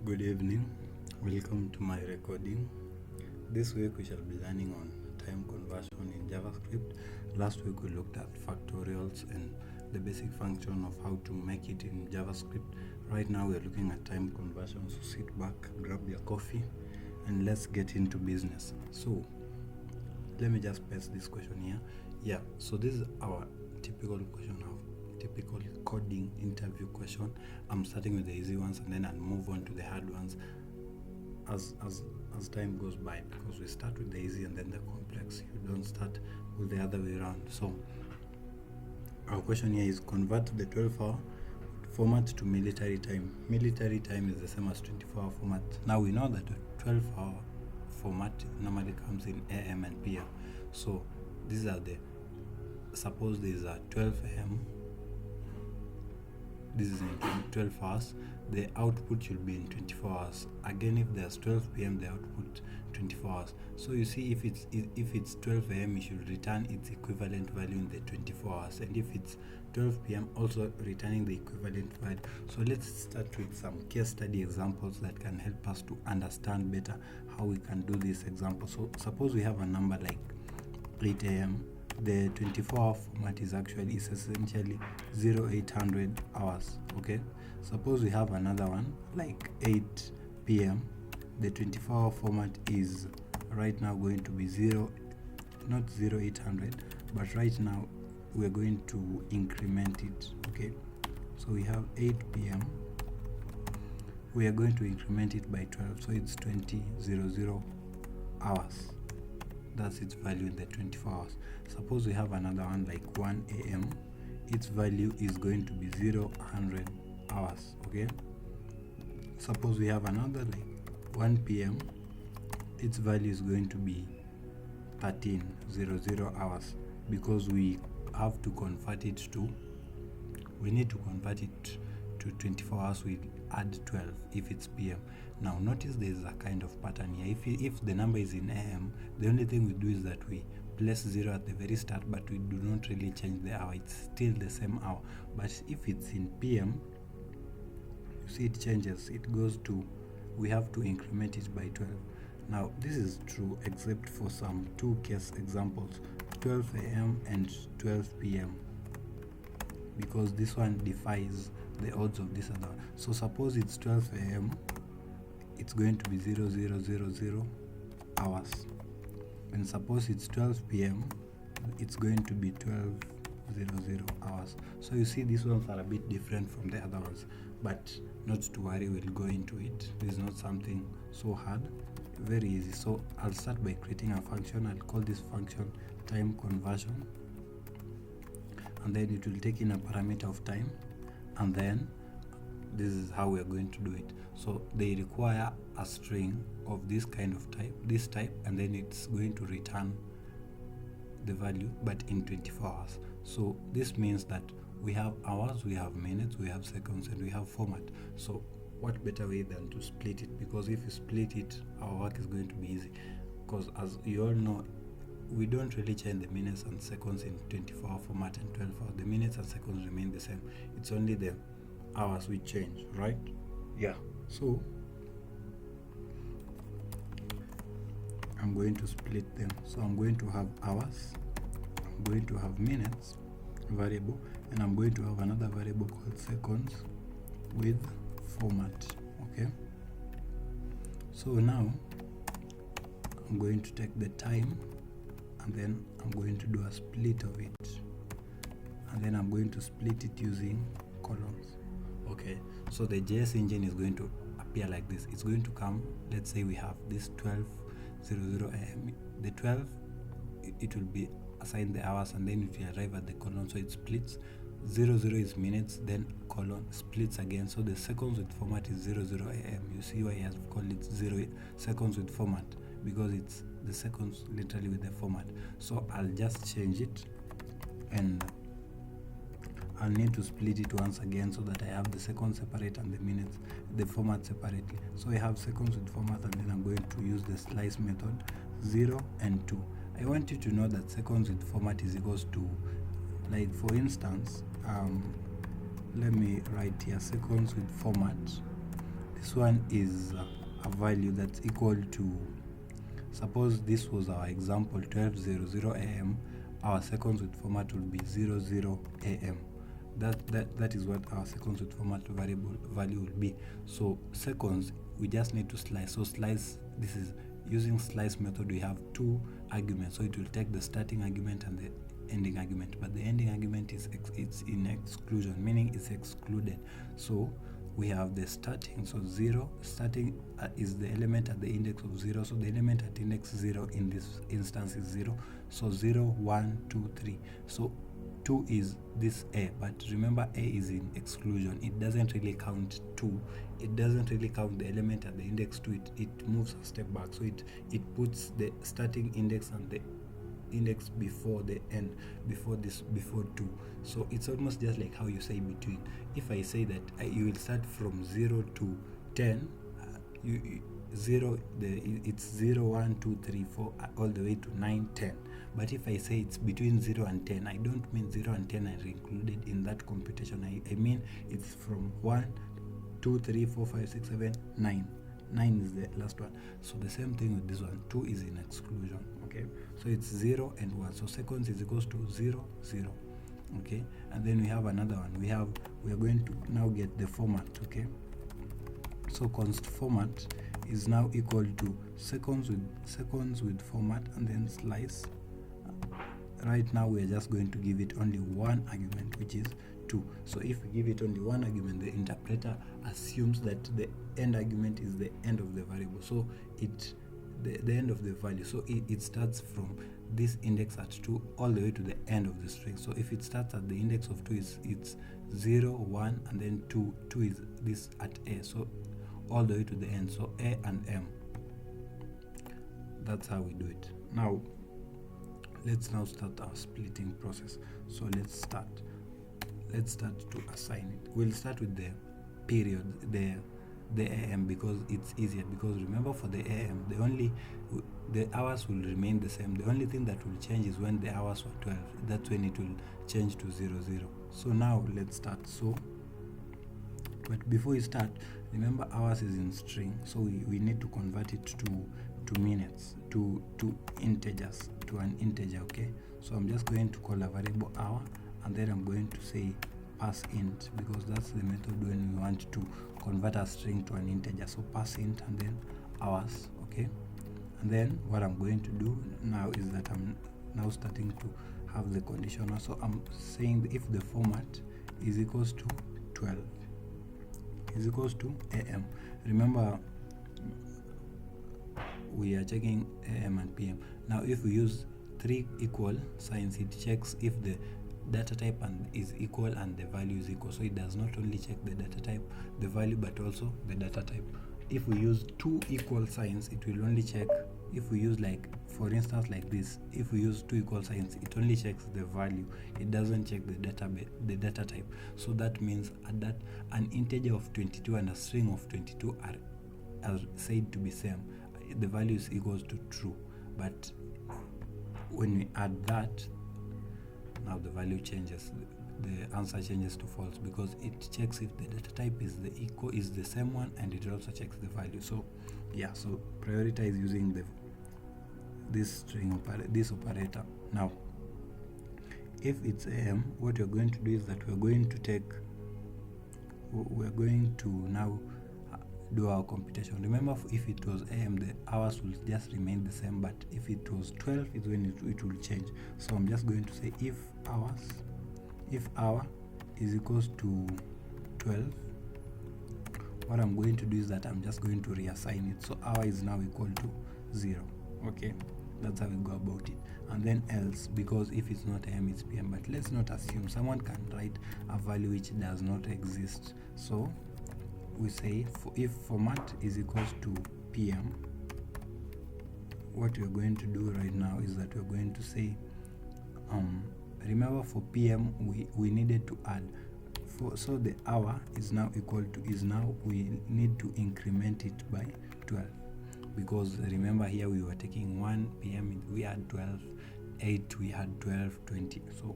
Good evening, welcome to my recording. This week we shall be learning on time conversion in JavaScript. Last week we looked at factorials and the basic function of how to make it in JavaScript. Right now we are looking at time conversion, so sit back, grab your coffee, and let's get into business. So let me just paste this question here. So this is our typical question of typical coding interview question. I'm starting with the easy ones and then I'll move on to the hard ones as time goes by, because we start with the easy and then the complex. You don't start with the other way around. So our question here is convert the 12-hour format to military time. Military time is the same as 24-hour format. Now we know that the 12-hour format normally comes in AM and PM. So these are suppose there is a 12 AM, this is in 12 hours, the output should be in 24 hours. Again, if there's 12 PM, the output 24 hours. So you see, if it's 12 AM, it should return its equivalent value in the 24 hours, and if it's 12 PM, also returning the equivalent value. So let's start with some case study examples that can help us to understand better how we can do this example. So suppose we have a number like 8 AM. The 24-hour format is essentially 0800 hours. Okay, suppose we have another one like 8 PM. The 24-hour format is right now going to be not 0800, but right now we're going to increment it. Okay, so we have 8 PM, we are going to increment it by 12, so it's 2000 hours. That's its value in the 24 hours. Suppose we have another one like 1 AM. Its value is going to be 100 hours. Okay, suppose we have another like 1 PM. Its value is going to be 1300 hours, because we have to convert it to, we need to convert it to 24 hours. We add 12 if it's PM. Now notice there is a kind of pattern here. If the number is in AM, the only thing we do is that we place 0 at the very start, but we do not really change the hour. It's still the same hour. But if it's in PM, you see it changes. It goes to, we have to increment it by 12. Now this is true except for some two case examples, 12 AM and 12 PM, because this one defies the odds of this other. So suppose it's 12 AM, it's going to be 0000 hours. And suppose it's 12 PM, it's going to be 1200 hours. So you see, these ones are a bit different from the other ones, but not to worry, we'll go into it. This is not something so hard, very easy. So I'll start by creating a function. I'll call this function time conversion, and then it will take in a parameter of time, and then this is how we're going to do it. So they require a string of this kind of type, and then it's going to return the value, but in 24 hours. So this means that we have hours, we have minutes, we have seconds, and we have format. So what better way than to split it? Because if you split it, our work is going to be easy, because as you all know, we don't really change the minutes and seconds in 24-hour format and 12-hour. The minutes and seconds remain the same. It's only the hours we change, right? Yeah. So I'm going to split them. So I'm going to have hours, I'm going to have minutes variable, and I'm going to have another variable called seconds with format. Okay, so now I'm going to take the time, and then I'm going to do a split of it, and then I'm going to split it using columns. Okay, so the JS engine is going to appear like this. It's going to come, let's say we have this 12:00 AM. The 12, it will be assigned the hours, and then it will arrive at the colon, so it splits. 00 is minutes, then colon, splits again. So the seconds with format is 00 AM. You see why he has called it 0 seconds with format, because it's the seconds literally with the format. So I'll just change it, and I'll need to split it once again so that I have the seconds separate and the minutes, the format separately. So I have seconds with format, and then I'm going to use the slice method 0 and 2. I want you to know that seconds with format is equals to, like for instance, let me write here seconds with format. This this one is a value that's equal to, suppose this was our example 12:00 a.m. our seconds with format will be 00 a.m. That is what our seconds with format variable value will be. So seconds, we just need to slice. So slice, this is using slice method. We have two arguments, so it will take the starting argument and the ending argument, but the ending argument is it's in exclusion, meaning it's excluded. So we have the starting, so 0 starting is the element at the index of 0, so the element at index 0 in this instance is 0. So 0, 1, 2, 3. So 2 is this A, but remember A is in exclusion. It doesn't really count 2. It doesn't really count the element at the index 2. It moves a step back, so it puts the starting index and the index before the end, before 2. So it's almost just like how you say between. If I say that you will start from 0 to 10, it's 0, 1, 2, 3, 4 all the way to 9, 10. But if I say it's between 0 and 10, I don't mean 0 and 10 are included in that computation. I mean it's from 1, 2, 3, 4, 5, 6, 7, 9. 9 is the last one. So the same thing with this one. 2 is in exclusion. Okay, so it's 0 and 1. So seconds is equals to 0, 0. Okay, and then we have another one. We are going to now get the format. Okay, so const format is now equal to seconds with format and then slice. Right now we are just going to give it only one argument, which is 2. So if we give it only one argument, the interpreter assumes that the end argument is the end of the variable, so the end of the value. So it starts from this index at 2 all the way to the end of the string. So if it starts at the index of 2, it's 0, 1, and then 2. 2 is this at A, so all the way to the end. So A and M. That's how we do it. Now let's now start our splitting process. So let's start to assign it. We'll start with the period, the AM, because it's easier. Because remember, for the AM, the hours will remain the same. The only thing that will change is when the hours were 12. That's when it will change to 00. So now let's start. So, but before we start, remember hours is in string, so we need to convert it to minutes, to integers, to an integer. Okay, so I'm just going to call a variable hour, and then I'm going to say pass int, because that's the method when we want to convert a string to an integer. So pass int and then hours. Okay, and then what I'm going to do now is that I'm now starting to have the conditional. So I'm saying if the format is equals to 12 is equals to AM. Remember, we are checking AM and PM. Now if we use 3 equal signs, it checks if the data type is equal and the value is equal. So it does not only check the data type, the value, but also the data type. If we use 2 equal signs, it will only check. If we use, like, for instance, like this, if we use 2 equal signs, it only checks the value. It doesn't check the data type. So that means that an integer of 22 and a string of 22 are said to be same. The value is equals to true. But when we add that, now the value changes. The answer changes to false, because it checks if the data type is the same one, and it also checks the value. So yeah, so prioritize using this operator. Now if it's AM, what we're going to do is that we're going to now do our computation. Remember, if it was AM, the hours will just remain the same, but if it was 12 is when it will change. So I'm just going to say if hour is equals to 12, what I'm going to do is that I'm just going to reassign it. So hour is now equal to 0. Okay, that's how we go about it. And then else, because if it's not AM, it's PM. But let's not assume. Someone can write a value which does not exist. So we say if format is equals to PM, what we're going to do right now is that we're going to say remember, for PM we needed to add so the hour is now equal to we need to increment it by 12, because remember here we were taking 1 PM, we had 12, 8 we had 12, 20. So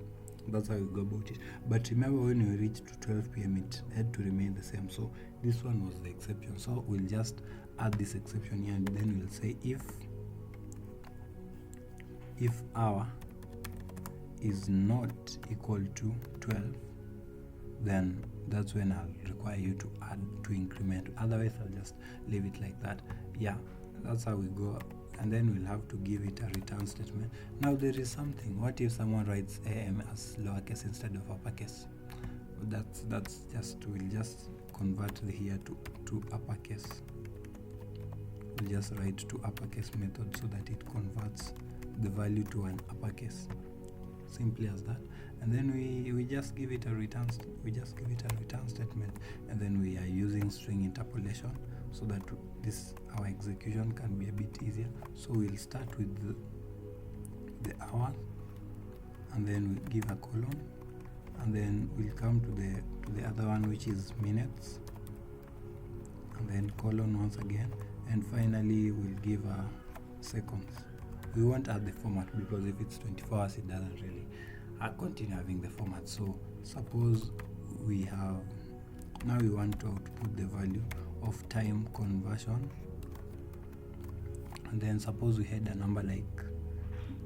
That's how you go about it. But remember, when you reach to 12 p.m. it had to remain the same. So this one was the exception. So we'll just add this exception here, and then we'll say if hour is not equal to 12, then that's when I'll require you to add to increment. Otherwise I'll just leave it like that. Yeah, that's how we go. And then we'll have to give it a return statement. Now there is something. What if someone writes am as lowercase instead of uppercase? That's just, we'll just convert the here to uppercase. We'll just write to uppercase method so that it converts the value to an uppercase. Simply as that. And then we just give it a return statement, and then we are using string interpolation so that our execution can be a bit easier. So we'll start with the hour, and then we give a colon, and then we'll come to the other one, which is minutes, and then colon once again, and finally we'll give a seconds. We won't add the format because if it's 24 hours it doesn't really continue having the format. So suppose we have, now we want to output the value of time conversion, and then suppose we had a number like,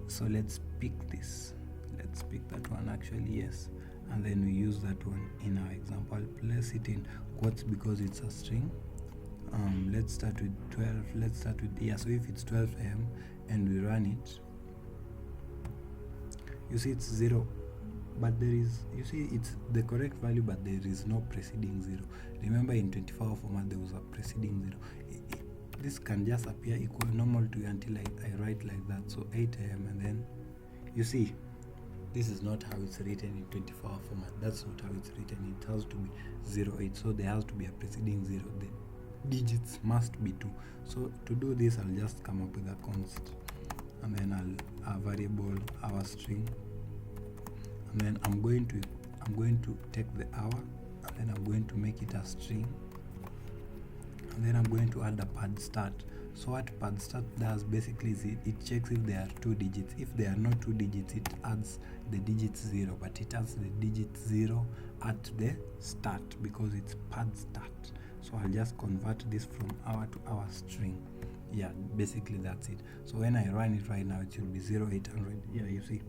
so let's pick that one actually, yes, and then we use that one in our example. Place it in quotes because it's a string. Let's start with 12. So if it's 12 a.m. and we run it, you see it's 0, but there is, you see it's the correct value, but there is no preceding 0. Remember, in 24-hour format there was a preceding 0. This can just appear equal normal to you until I write like that. So 8 a.m. and then you see this is not how it's written in 24-hour format. That's not how it's written. It has to be 08. So there has to be a preceding 0. The digits must be 2. So to do this, I'll just come up with a const, and then I'll variable our string, and then I'm going to take the hour, and then I'm going to make it a string, and then I'm going to add a pad start. So what pad start does basically is it checks if there are 2 digits. If there are not 2 digits, it adds the digit 0, but it adds the digit 0 at the start because it's pad start. So I'll just convert this from hour to hour string. Yeah, basically that's it. So when I run it right now, it will be 0800. Yeah, you see,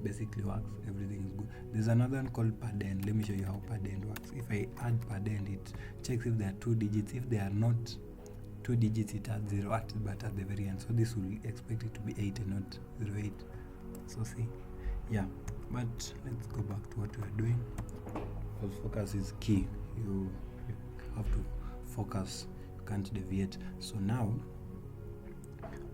basically works. Everything is good. There's another one called pad-end. Let me show you how pad-end works. If I add pad-end, it checks if there are 2 digits. If there are not 2 digits, it adds 0 but at the very end. So this will expect it to be 8 and not 08. So see, yeah. But let's go back to what we're doing, because focus is key. You have to focus, you can't deviate. So now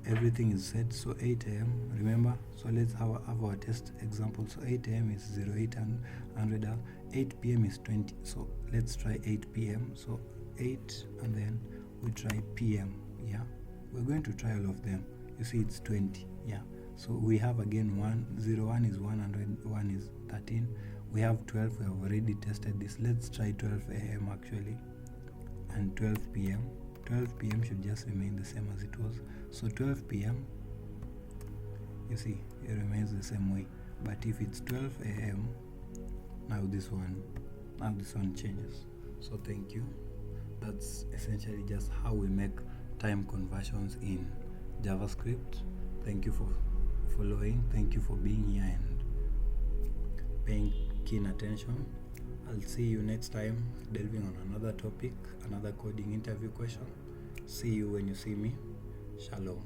everything is set. So 8 a.m. remember, so let's have our test example. So 8 a.m. is 0800 hours, 8 p.m. is 20. So let's try 8 p.m. So 8, and then we try p.m. Yeah, we're going to try all of them. You see it's 20. Yeah, so we have again 101 is 100, 1 is 13. We have 12. We have already tested this. Let's try 12 a.m. actually, and 12 p.m. 12 p.m. should just remain the same as it was. So 12 p.m. you see it remains the same way. But if it's 12 a.m. now this one changes. So thank you. That's essentially just how we make time conversions in JavaScript. Thank you for following. Thank you for being here and paying keen attention. I'll see you next time, delving on another topic, another coding interview question. See you when you see me. Shalom.